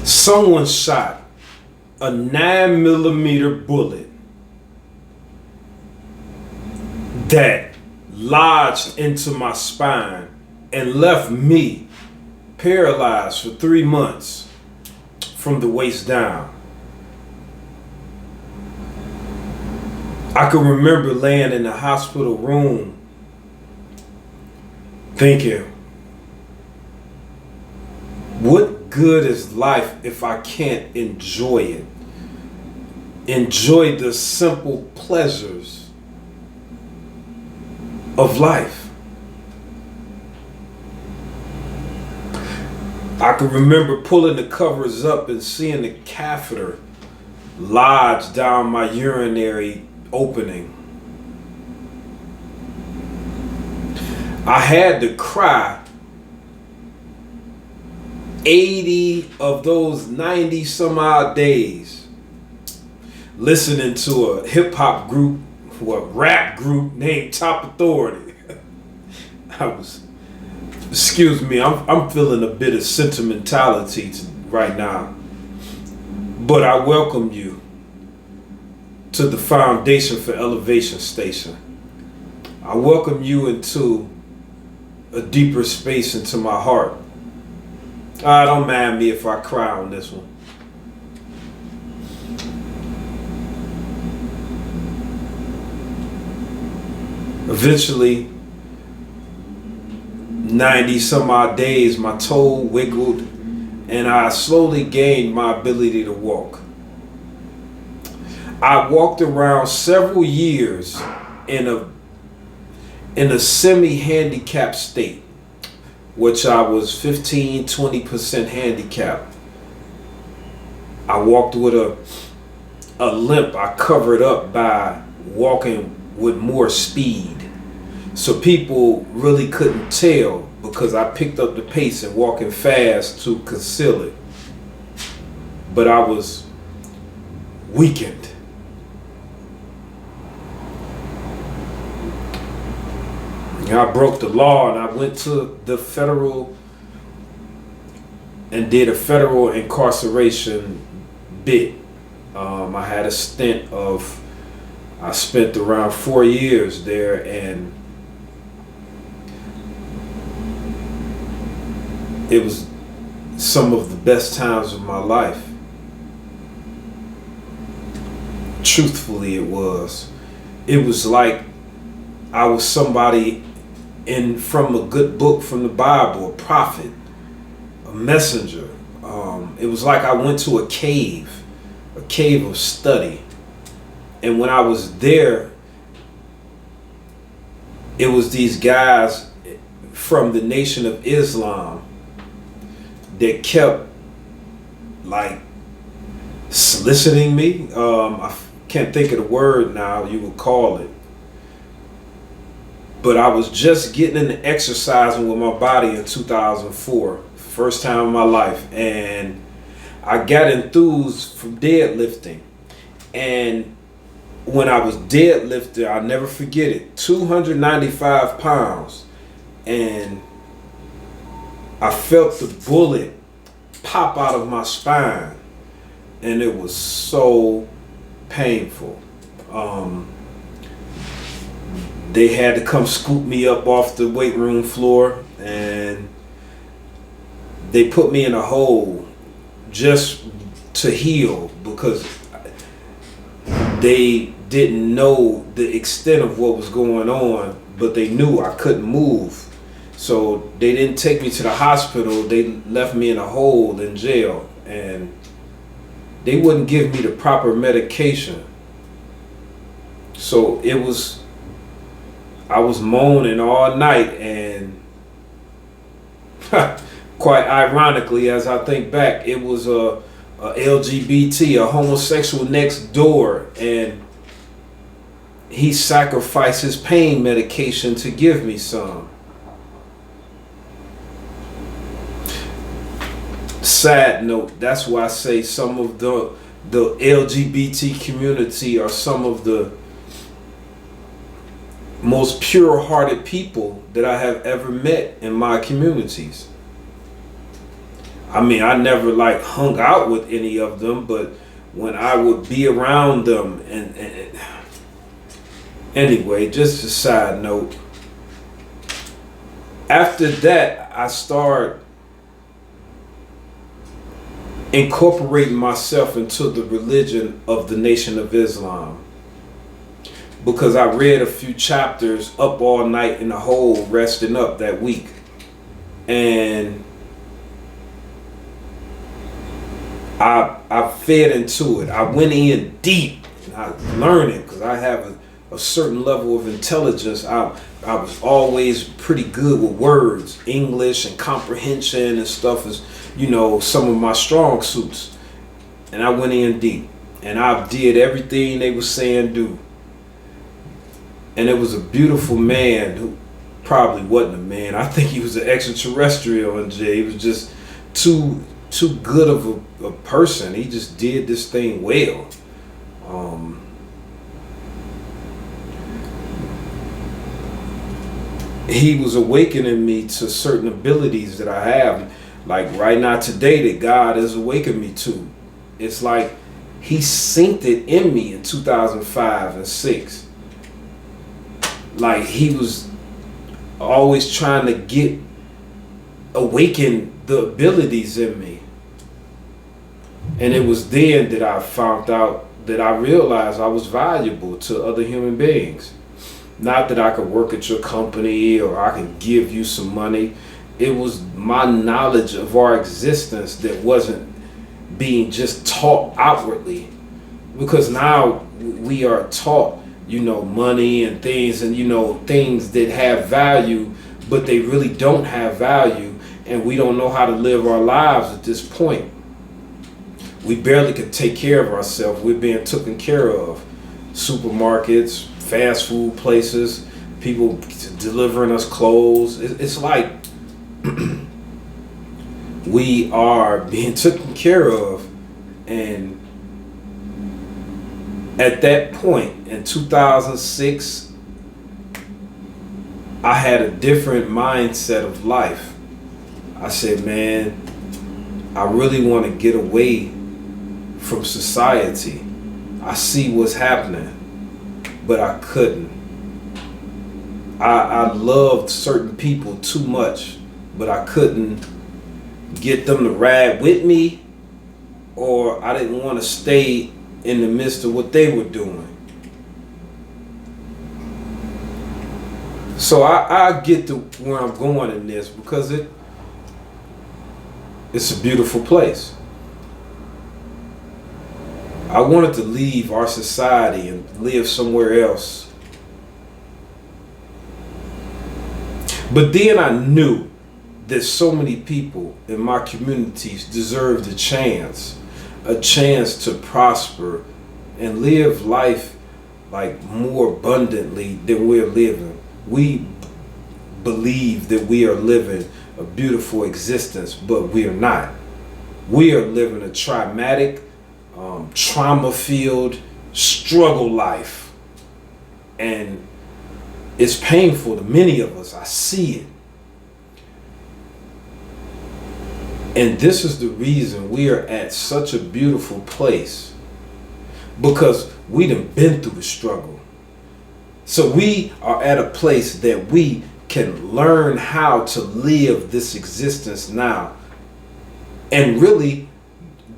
Someone shot a 9 millimeter bullet that lodged into my spine and left me paralyzed for 3 months from the waist down. I can remember laying in the hospital room thinking, what good is life if I can't enjoy it? Enjoy the simple pleasures of life. I can remember pulling the covers up and seeing the catheter lodge down my urinary opening. I had to cry 80 of those 90 some odd days listening to a hip hop group, or a rap group named Top Authority. Excuse me, I'm feeling a bit of sentimentality right now, but I welcome you to the Foundation for Elevation Station. I welcome you into a deeper space into my heart. Don't mind me if I cry on this one. Eventually, 90 some odd days, my toe wiggled and I slowly gained my ability to walk. I walked around several years in a semi-handicapped state, which I was 15-20% handicapped. I walked with a limp I covered up by walking with more speed. So people really couldn't tell because I picked up the pace and walking fast to conceal it. But I was weakened. I broke the law and I went to the federal and did a federal incarceration bit. I had a stint of, I spent around 4 years there, and it was some of the best times of my life. Truthfully, it was. It was like I was somebody from a good book from the Bible, a prophet, a messenger. It was like I went to a cave of study. And when I was there, it was these guys from the Nation of Islam that kept like soliciting me. I can't think of the word now you would call it. But I was just getting into exercising with my body in 2004, first time in my life. And I got enthused from deadlifting. And when I was deadlifting, I'll never forget it, 295 pounds. And I felt the bullet pop out of my spine. And it was so painful. They had to come scoop me up off the weight room floor, and they put me in a hole just to heal because they didn't know the extent of what was going on, but they knew I couldn't move. So they didn't take me to the hospital. They left me in a hole in jail, and they wouldn't give me the proper medication. So I was moaning all night, and quite ironically, as I think back, it was a LGBT, a homosexual next door, and he sacrificed his pain medication to give me some. Sad note, that's why I say some of the LGBT community are some of the most pure-hearted people that I have ever met in my communities. I mean, I never like hung out with any of them, but when I would be around them, and anyway, just a side note. After that, I started incorporating myself into the religion of the Nation of Islam, because I read a few chapters up all night in the hole, resting up that week, and I fed into it. I went in deep, and I learned it because I have a certain level of intelligence. I was always pretty good with words, English and comprehension and stuff is, some of my strong suits. And I went in deep, and I did everything they were saying do. And it was a beautiful man who probably wasn't a man. I think he was an extraterrestrial, and Jay. He was just too good of a person. He just did this thing well. He was awakening me to certain abilities that I have, like right now today, that God has awakened me to. It's like he synced it in me in 2005 and 6. Like he was always trying to awaken the abilities in me. And it was then that I found out that I realized I was valuable to other human beings. Not that I could work at your company or I could give you some money. It was my knowledge of our existence that wasn't being just taught outwardly. Because now we are taught, money and things, and, things that have value, but they really don't have value. And we don't know how to live our lives at this point. We barely could take care of ourselves. We're being taken care of. Supermarkets, fast food places, people delivering us clothes. It's like we are being taken care of. And at that point in 2006, I had a different mindset of life. I said, man, I really want to get away from society. I see what's happening, but I couldn't. I loved certain people too much, but I couldn't get them to ride with me, or I didn't want to stay in the midst of what they were doing. So I get to where I'm going in this, because it's a beautiful place. I wanted to leave our society and live somewhere else. But then I knew that so many people in my communities deserved a chance to prosper and live life like more abundantly than we're living. We believe that we are living a beautiful existence, but we are not. We are living a traumatic, trauma-filled struggle life, and it's painful to many of us. I see it. And this is the reason we are at such a beautiful place, because we done been through the struggle. So we are at a place that we can learn how to live this existence now and really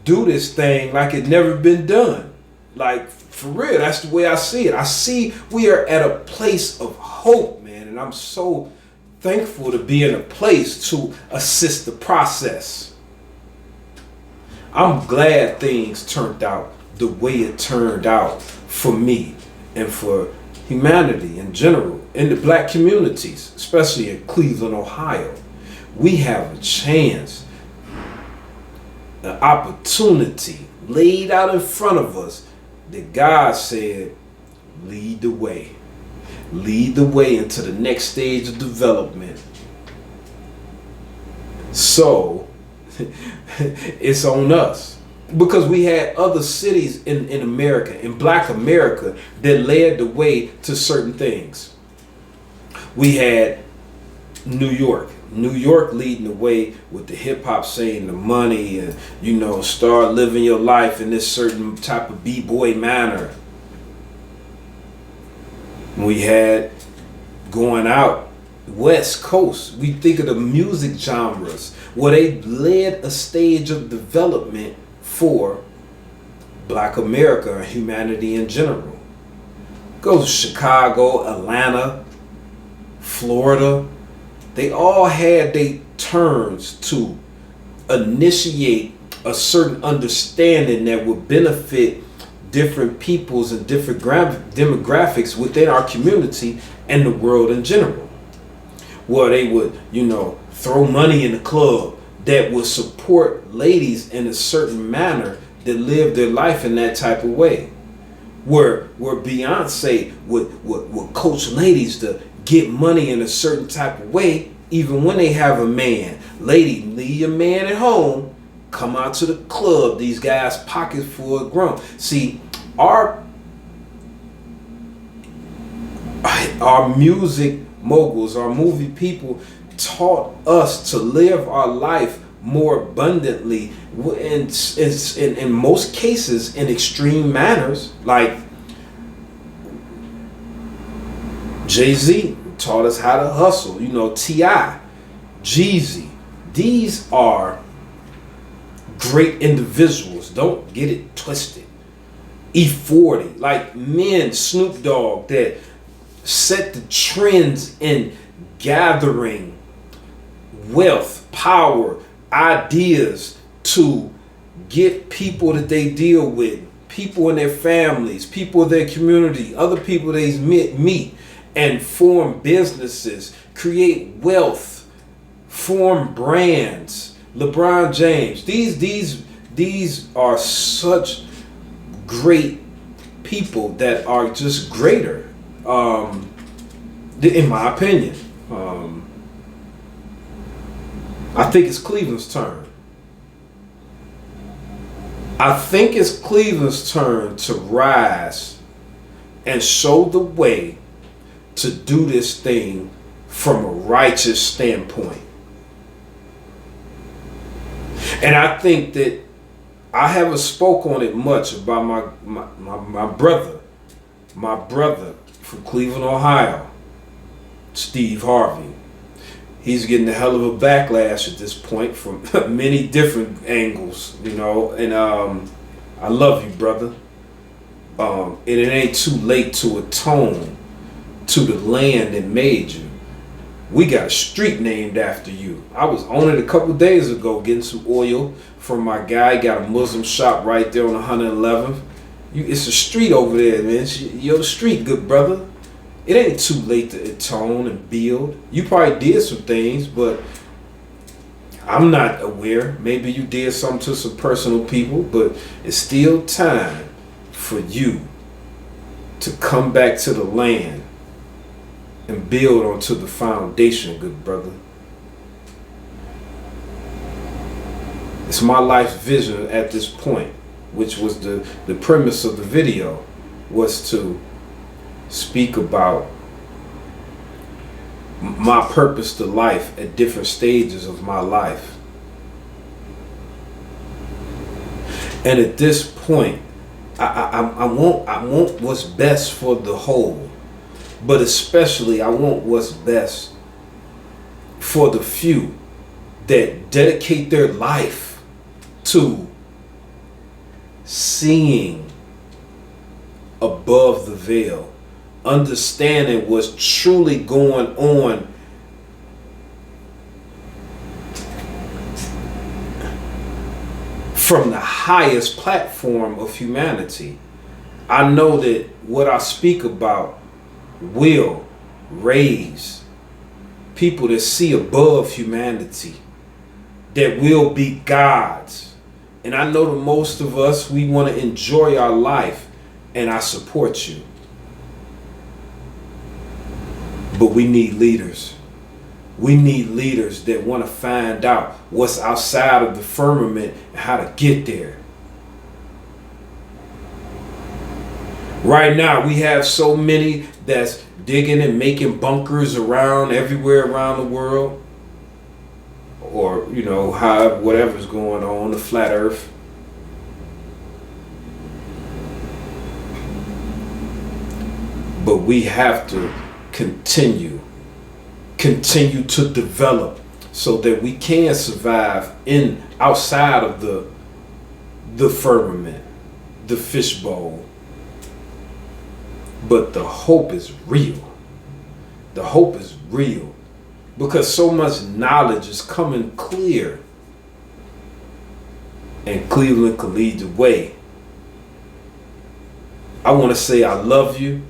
do this thing like it never been done. Like, for real, that's the way I see it. I see we are at a place of hope, man, and I'm so thankful to be in a place to assist the process. I'm glad things turned out the way it turned out for me and for humanity in general, in the black communities, especially in Cleveland, Ohio. We have a chance, an opportunity laid out in front of us that God said, lead the way. Lead the way into the next stage of development. So, it's on us. Because we had other cities in America, in Black America, that led the way to certain things. We had New York, New York leading the way with the hip hop saying the money and, you know, start living your life in this certain type of b-boy manner. We had going out West Coast, we think of the music genres where they led a stage of development for Black America and humanity in general. Go to Chicago, Atlanta, Florida. They all had their turns to initiate a certain understanding that would benefit different peoples and different demographics within our community and the world in general. Where they would, you know, throw money in the club that would support ladies in a certain manner that live their life in that type of way. Where Beyonce would coach ladies to get money in a certain type of way, even when they have a man. Lady, leave your man at home, come out to the club. These guys' pockets full of grown. See, our music moguls, our movie people taught us to live our life more abundantly in most cases in extreme manners. Like Jay-Z taught us how to hustle, you know, T.I., Jeezy. These are great individuals, don't get it twisted. E40, like men, Snoop Dogg, that set the trends in gathering wealth, power, ideas to get people that they deal with, people in their families, people in their community, other people they meet, and form businesses, create wealth, form brands. LeBron James, these are such great people that are just greater, in my opinion. I think it's Cleveland's turn. I think it's Cleveland's turn to rise and show the way to do this thing from a righteous standpoint. And I think that I haven't spoke on it much about my brother from Cleveland, Ohio, Steve Harvey. He's getting a hell of a backlash at this point from many different angles, you know, and I love you, brother. And it ain't too late to atone to the land that made you. We got a street named after you. I was on it a couple days ago getting some oil from my guy. Got a Muslim shop right there on 111th. It's a street over there, man. You're the street, good brother. It ain't too late to atone and build. You probably did some things, but I'm not aware. Maybe you did something to some personal people, but it's still time for you to come back to the land and build onto the foundation, good brother. It's my life's vision at this point, which was the premise of the video, was to speak about my purpose to life at different stages of my life. And at this point, I want what's best for the whole, but especially I want what's best for the few that dedicate their life to seeing above the veil, understanding what's truly going on from the highest platform of humanity. I know that what I speak about will raise people that see above humanity, that will be gods. And I know that most of us, we want to enjoy our life, and I support you. But we need leaders. We need leaders that want to find out what's outside of the firmament and how to get there. Right now, we have so many that's digging and making bunkers around everywhere around the world. or how whatever's going on, the flat earth. But we have to continue to develop so that we can survive outside of the firmament, the fishbowl. But the hope is real. The hope is real because so much knowledge is coming clear. And Cleveland can lead the way. I want to say I love you.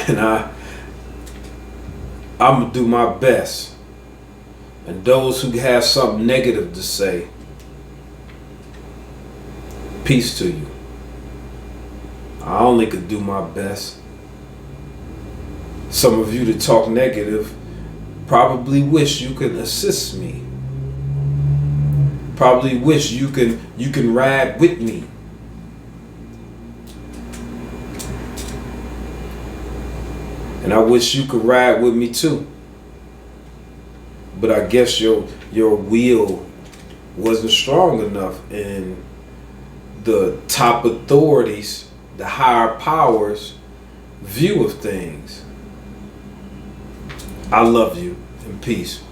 And I'm going to do my best. And those who have something negative to say, peace to you. I only could do my best. Some of you that talk negative probably wish you could assist me. Probably wish you can ride with me. And I wish you could ride with me too. But I guess your will wasn't strong enough, and the top authorities, the higher powers' view of things. I love you, and peace.